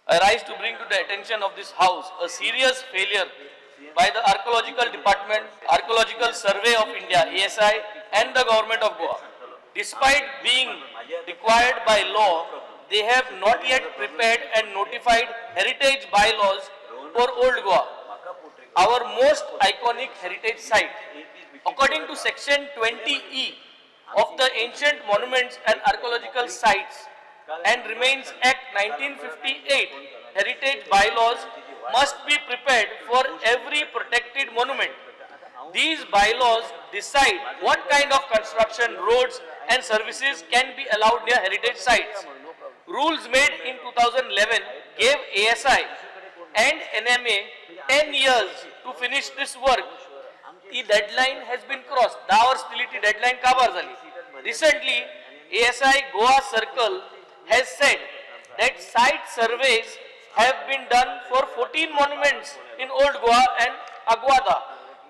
I rise to bring to the attention of this House a serious failure by the Archaeological Department, Archaeological Survey of India, ASI, and the Government of Goa. Despite being required by law, they have not yet prepared and notified heritage bylaws for Old Goa, our most iconic heritage site. According to Section 20E of the Ancient Monuments and Archaeological Sites and Remains Act 1958, heritage bylaws must be prepared for every protected monument. These bylaws decide what kind of construction, roads and services can be allowed near heritage sites. Rules made in 2011 gave ASI and NMA 10 years to finish this work. The deadline has been crossed. 10 hostility deadline ka bar zali. Recently, ASI Goa Circle has said that site surveys have been done for 14 monuments in Old Goa and Aguada,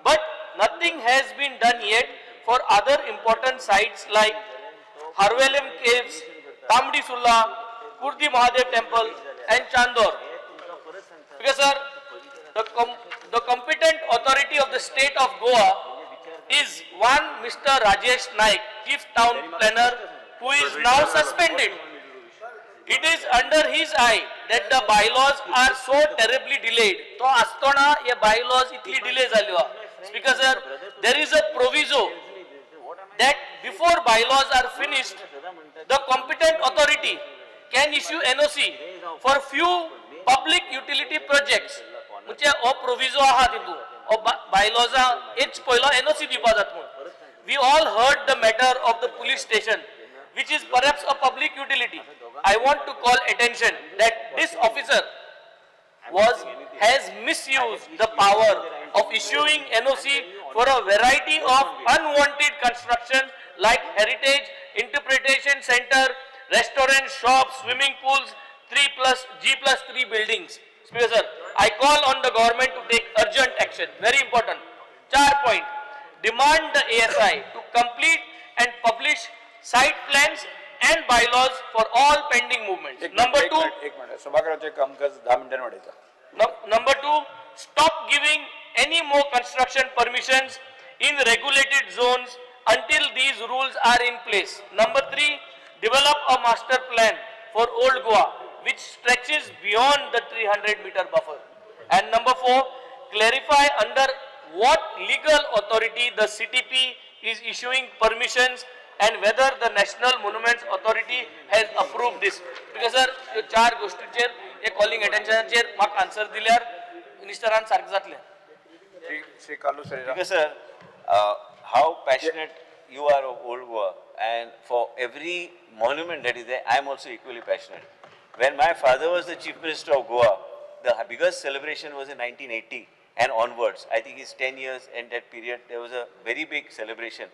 but nothing has been done yet for other important sites like Harvelem Caves, Tamdi Sulla, Kurdi Mahadev Temple and Chandor. Because sir, the competent authority of the state of Goa is one Mr. Rajesh Naik, Chief Town Planner, who is now suspended. It is under his eye that the bylaws are so terribly delayed. So, astona ye bylaws itli delay zalwa. Speaker sir, there is a proviso that before bylaws are finished, the competent authority can issue NOC for few public utility projects. Muche o proviso aha tintu. O bylaws h poila NOC dipa jatmun. We all heard the matter of the police station, which is perhaps a public utility. I want to call attention that this officer has misused the power of issuing NOC for a variety of unwanted construction like heritage, interpretation center, restaurant, shops, swimming pools, G+3 buildings. Speaker sir, I call on the government to take urgent action. Very important. 4 point. Demand the ASI to complete and publish site plans and bylaws for all pending movements. Number two, stop giving any more construction permissions in regulated zones until these rules are in place. Number 3, develop a master plan for Old Goa which stretches beyond the 300-meter buffer. And number 4, clarify under what legal authority the CTP is issuing permissions and whether the National Monuments Authority has approved this. Because sir, you 4 गोष्टींचेर एक calling attentionचेर म्हाका answer दिल्यार मिनिस्टरान सारके जातले. Because sir, how passionate you are of Old Goa, and for every monument that is there, I am also equally passionate. When my father was the Chief Minister of Goa, the biggest celebration was in 1980 and onwards. I think it's 10 years, and that period there was a very big celebration.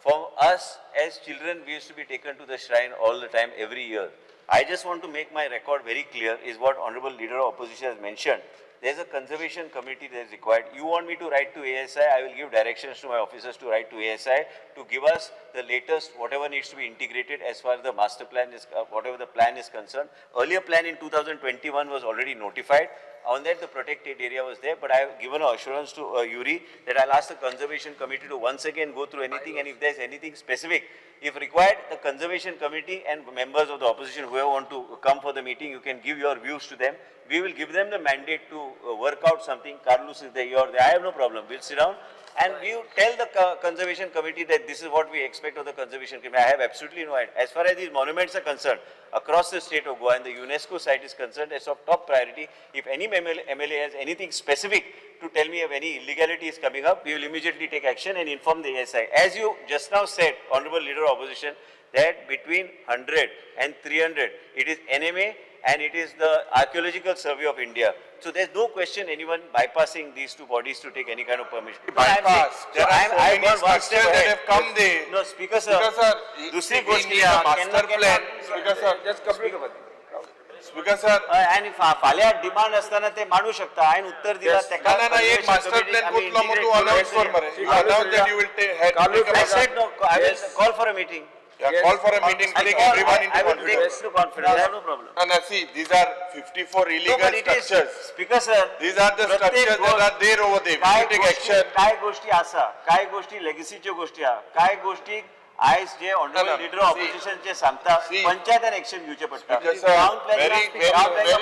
For us as children, we used to be taken to the shrine all the time, every year. I just want to make my record very clear, is what Honorable Leader of Opposition has mentioned. There's a conservation committee that is required. You want me to write to ASI, I will give directions to my officers to write to ASI to give us the latest, whatever needs to be integrated as far as the master plan is, whatever the plan is concerned. Earlier plan in 2021 was already notified. On that, the protected area was there, but I have given an assurance to Yuri that I'll ask the Conservation Committee to once again go through anything, and if there's anything specific, if required, the Conservation Committee and members of the opposition, whoever want to come for the meeting, you can give your views to them. We will give them the mandate to work out something. Carlos is there, you are there, I have no problem. We'll sit down and we will tell the Conservation Committee that this is what we expect of the Conservation Committee. I have absolutely no idea. As far as these monuments are concerned, across the state of Goa and the UNESCO site is concerned, as of top priority, if any MLA has anything specific to tell me if any illegality is coming up, we will immediately take action and inform the ASI. As you just now said, Honorable Leader of Opposition, that between 100 and 300, it is NMA and it is the Archaeological Survey of India. So there's no question anyone bypassing these two bodies to take any kind of permission. Bypass. There are so many structures that have come there. No, Speaker sir. दूसरी गोष्टी master plan. Speaker sir, just complete. Speaker sir. आणि फाल्या demand असताना ते मांडू शकता आणि उत्तर दिला त्याला ना एक master plan कुठला मग तू announce कर मरे. Announce that you will take head. I said no. I will call for a meeting. Yeah, call for a meeting, bring everyone into I will take confidence. this to confidence, I have no problem. And see, these are 54 No, illegal but it is, structures. Speaker sir. These are the structures that are there over there. We काय need to take action. काय गोष्टी असा, काय गोष्टी लेगसीच्यो गोष्टी आहा, काय गोष्टी आयज जे ऑनरेबल लीडर ऑपोजिशनचे सांगता पंचायतान एक्शन घेवचे पडटा. Speaker sir, very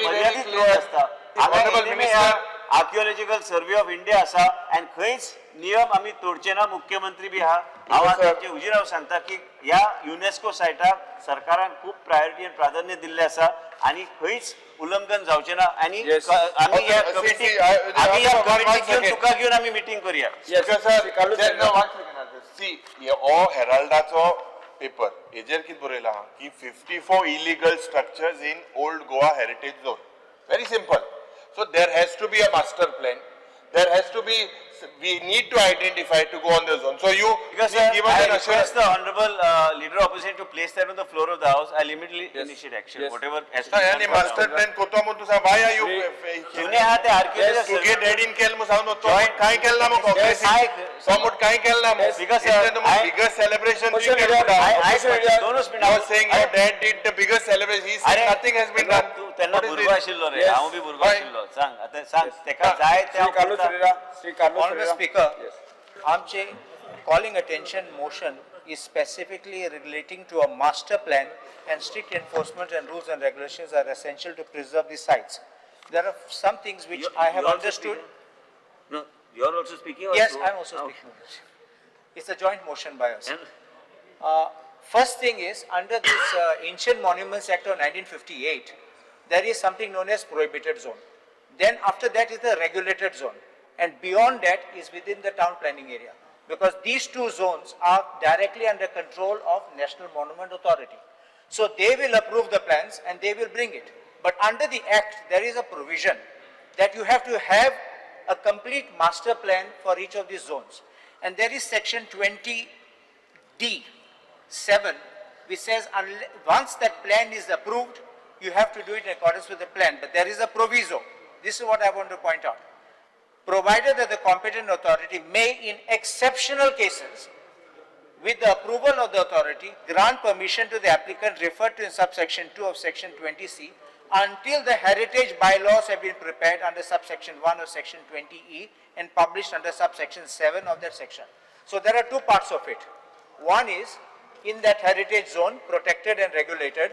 मर्यादित clear. रोल असता. Honorable Minister. Archaeological survey of India आसा आणि खंयच नियम आमी तोडचे ना. मुख्यमंत्री बी आहा. हांव तांचे उजिराव सांगता की ह्या युनेस्को सायटाक सरकारान खूप प्रायोरिटी आणि प्राधान्य दिल्ले आसा आणि खंयच उल्लंघन जावचे ना. आणि आमी ह्या कमिटी घेवन तुका घेवन आमी मिटींग करूया. Speaker sir, no, one second. See, हो हेराल्डाचो पेपर हेजेर कितें बरयला की 54 illegal structures in old Goa heritage zone. Very simple. So there has to be a master plan. There has to be, we need to identify to go on the zone. So you Because give us I an assurance. request the honorable leader of opposition to place that on the floor of the house. I'll immediately initiate action. Whatever has to be And done. master plan koto mo tusa why are you जुने हा ते archaeological to get survey. head in kel mo sauno to kai kelna mo congress so mut kai kelna mo Because, it's the I- biggest celebration Question you media, can I do. दोनों speed You are saying your dad did the biggest celebration. He said nothing has been done. तू त्यांना What is भुरगो this? आशिल्लो रे. हांव B भुरगो आशिल्लो. सांग आता सांग तेका जाय ते Honorable Speaker, आमचे calling attention motion is specifically relating to a master plan and strict enforcement and rules and regulations are essential to preserve the sites. There are some things which I have understood. No, you are also speaking. Or Yes, you? I am also speaking. It's a joint motion by us. And First thing is, under this Ancient Monuments Act of 1958, there is something known as prohibited zone. Then after that is the regulated zone. And beyond that is within the town planning area. Because these two zones are directly under control of National Monument Authority. So they will approve the plans and they will bring it. But under the Act, there is a provision that you have to have a complete master plan for each of these zones. And there is section 20D7, which says once that plan is approved, you have to do it in accordance with the plan. But there is a proviso. This is what I want to point out. Provided that the competent authority may, in exceptional cases, with the approval of the authority, grant permission to the applicant referred to in subsection 2 of section 20C until the heritage bylaws have been prepared under subsection 1 of section 20E and published under subsection 7 of that section. So there are two parts of it. One is in that heritage zone, protected and regulated,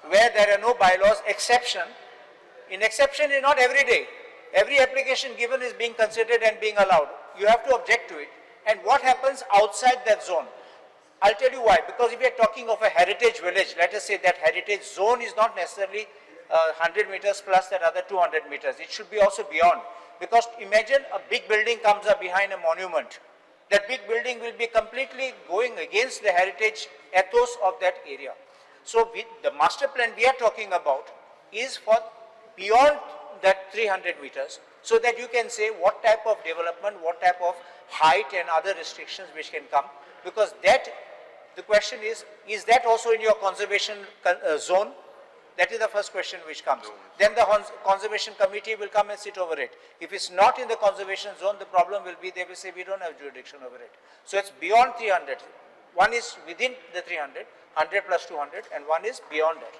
where there are no bylaws, exception. In exception is not every day. Every application given is being considered and being allowed. You have to object to it. And what happens outside that zone? I'll tell you why. Because if we are talking of a heritage village, let us say that heritage zone is not necessarily 100 meters plus that other 200 meters. It should be also beyond. Because imagine a big building comes up behind a monument. That big building will be completely going against the heritage ethos of that area. So the master plan we are talking about is for beyond that 300 meters, so that you can say what type of development, what type of height and other restrictions which can come, because that, the question is that also in your conservation zone? That is the first question which comes. Then the conservation committee will come and sit over it. If it's not in the conservation zone, the problem will be they will say we don't have jurisdiction over it. So it's beyond 300. One is within the 300, 100 plus 200, and one is beyond that.